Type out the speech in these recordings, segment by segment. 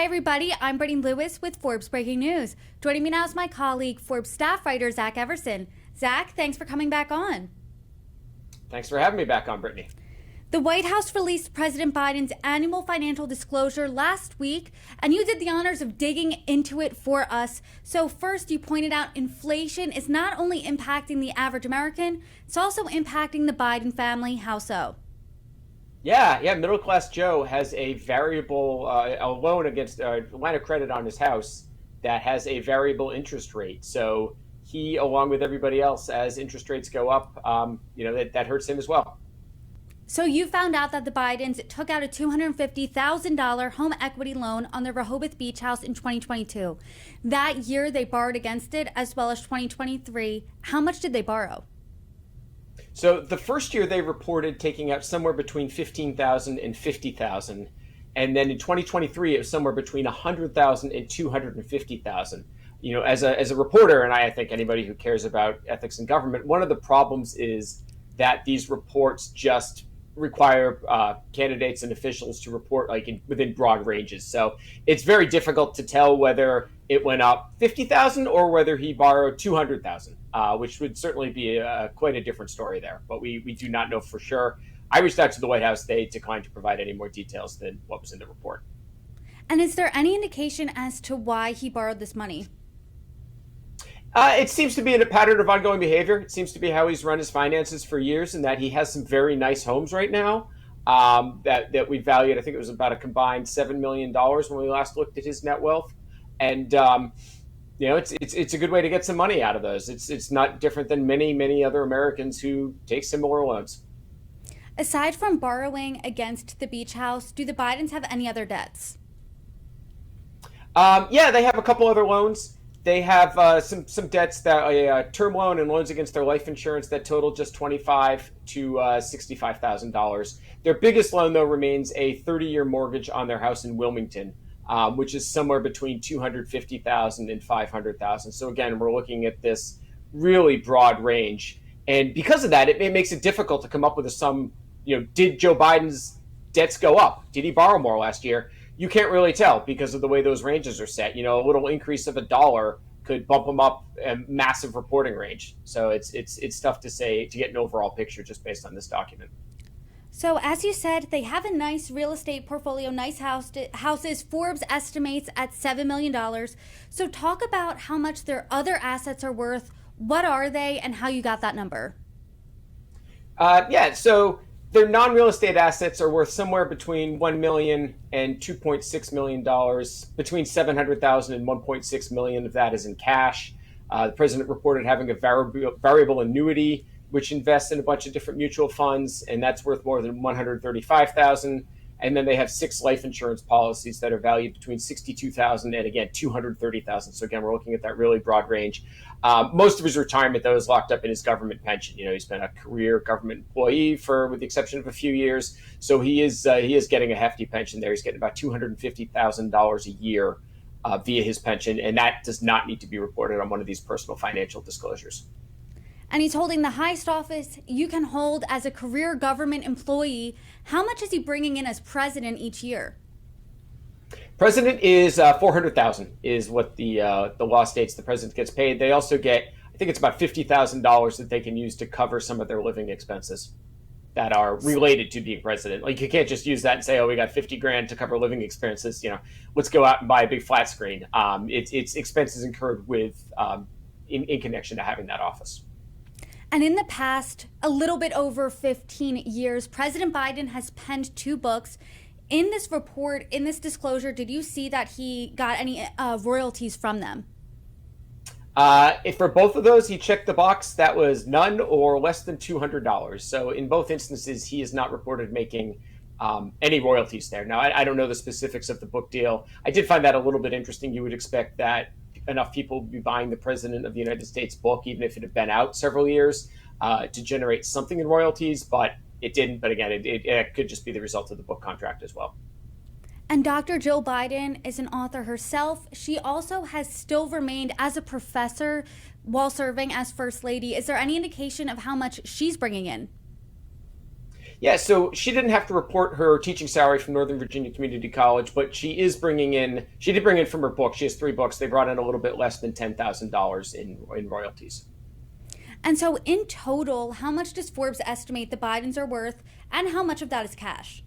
Hi, everybody. I'm Brittany Lewis with Forbes Breaking News. Joining me now is my colleague, Forbes staff writer, Zach Everson. Zach, thanks for coming back on. Thanks for having me back on, Brittany. The White House released President Biden's annual financial disclosure last week, and you did the honors of digging into it for us. So first, you pointed out inflation is not only impacting the average American, it's also impacting the Biden family. How so? Yeah, middle-class Joe has a variable, a loan against a line of credit on his house that has a variable interest rate. So he, along with everybody else, as interest rates go up, that hurts him as well. So you found out that the Bidens took out a $250,000 home equity loan on their Rehoboth Beach house in 2022. That year they borrowed against it, as well as 2023. How much did they borrow? So the first year they reported taking out somewhere between $15,000 and $50,000. And then in 2023, it was somewhere between $100,000 and $250,000. You know, as a reporter, and I think anybody who cares about ethics in government, one of the problems is that these reports just require candidates and officials to report within broad ranges. So it's very difficult to tell whether it went up 50,000 or whether he borrowed 200,000, which would certainly be quite a different story there. But we do not know for sure. I reached out to the White House. They declined to provide any more details than what was in the report. And is there any indication as to why he borrowed this money? It seems to be in a pattern of ongoing behavior. It seems to be how he's run his finances for years, and that he has some very nice homes right now that we valued. I think it was about a combined $7 million when we last looked at his net wealth. And it's a good way to get some money out of those. It's not different than many other Americans who take similar loans. Aside from borrowing against the beach house, do the Bidens have any other debts? They have a couple other loans. They have some debts, that a term loan and loans against their life insurance that total just $25,000 to $65,000. Their biggest loan, though, remains a 30-year mortgage on their house in Wilmington, which is somewhere between $250,000 and $500,000. So again, we're looking at this really broad range, and because of that, it makes it difficult to come up with a sum. Did Joe Biden's debts go up? Did he borrow more last year? You can't really tell because of the way those ranges are set. A little increase of $1 could bump them up a massive reporting range. So it's tough to say, to get an overall picture just based on this document. So as you said, they have a nice real estate portfolio, nice houses. Forbes estimates at $7 million. So talk about how much their other assets are worth. What are they and how you got that number? So their non-real estate assets are worth somewhere between $1 million and $2.6 million. Between $700,000 and $1.6 million of that is in cash. The president reported having a variable annuity, which invests in a bunch of different mutual funds, and that's worth more than $135,000. And then they have 6 life insurance policies that are valued between $62,000 and, again, $230,000. So again, we're looking at that really broad range. Most of his retirement, though, is locked up in his government pension. He's been a career government employee with the exception of a few years. So he is getting a hefty pension there. He's getting about $250,000 a year via his pension, and that does not need to be reported on one of these personal financial disclosures. And he's holding the highest office you can hold as a career government employee. How much is he bringing in as president each year? President is $400,000 is what the law states the president gets paid. They also get, I think it's about $50,000 that they can use to cover some of their living expenses that are related to being president. Like, you can't just use that and say, oh, we got $50,000 to cover living expenses. Let's go out and buy a big flat screen. It's expenses incurred with in connection to having that office. And in the past, a little bit over 15 years, President Biden has penned 2 books. In this report, in this disclosure, did you see that he got any royalties from them? For both of those, he checked the box. That was none or less than $200. So in both instances, he is not reported making any royalties there. Now, I don't know the specifics of the book deal. I did find that a little bit interesting. You would expect that enough people would be buying the President of the United States book, even if it had been out several years, to generate something in royalties, but it didn't. But again, it could just be the result of the book contract as well. And Dr. Jill Biden is an author herself. She also has still remained as a professor while serving as First Lady. Is there any indication of how much she's bringing in? Yeah, so she didn't have to report her teaching salary from Northern Virginia Community College, but she did bring in from her book. She has 3 books. They brought in a little bit less than $10,000 in royalties. And so, in total, how much does Forbes estimate the Bidens are worth, and how much of that is cash?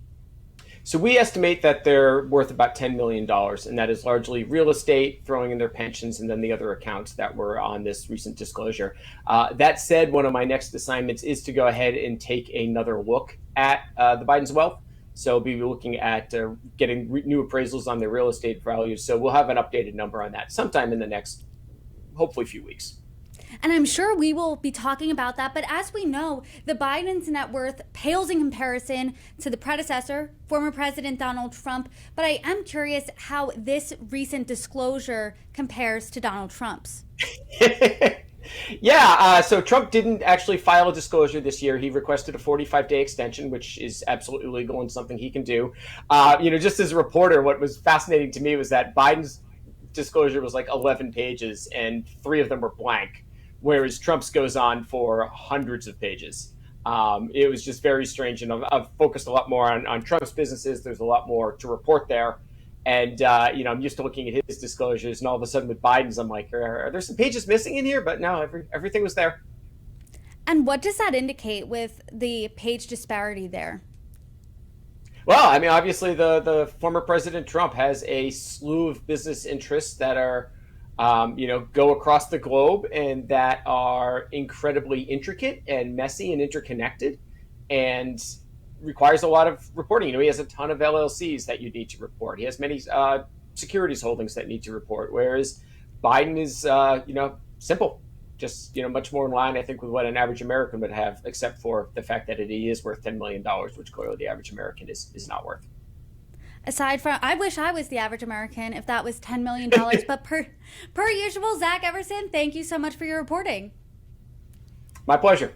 So we estimate that they're worth about $10 million, and that is largely real estate, throwing in their pensions, and then the other accounts that were on this recent disclosure. That said, one of my next assignments is to go ahead and take another look at the Biden's wealth. So we'll be looking at getting new appraisals on their real estate values. So we'll have an updated number on that sometime in the next, hopefully, few weeks. And I'm sure we will be talking about that. But as we know, the Biden's net worth pales in comparison to the predecessor, former President Donald Trump. But I am curious how this recent disclosure compares to Donald Trump's. Yeah, so Trump didn't actually file a disclosure this year. He requested a 45-day extension, which is absolutely legal and something he can do. Just as a reporter, what was fascinating to me was that Biden's disclosure was like 11 pages and 3 of them were blank, whereas Trump's goes on for hundreds of pages. It was just very strange, and I've focused a lot more on Trump's businesses. There's a lot more to report there. And, I'm used to looking at his disclosures, and all of a sudden with Biden's, I'm like, are there some pages missing in here? But no, everything was there. And what does that indicate with the page disparity there? Well, I mean, obviously the former President Trump has a slew of business interests that are, go across the globe and that are incredibly intricate and messy and interconnected, and requires a lot of reporting. He has a ton of LLCs that you need to report. He has many securities holdings that need to report, whereas Biden is, simple, just, much more in line, I think, with what an average American would have, except for the fact that he is worth $10 million, which clearly the average American is not worth. Aside from, I wish I was the average American if that was $10 million. But per usual, Zach Everson, thank you so much for your reporting. My pleasure.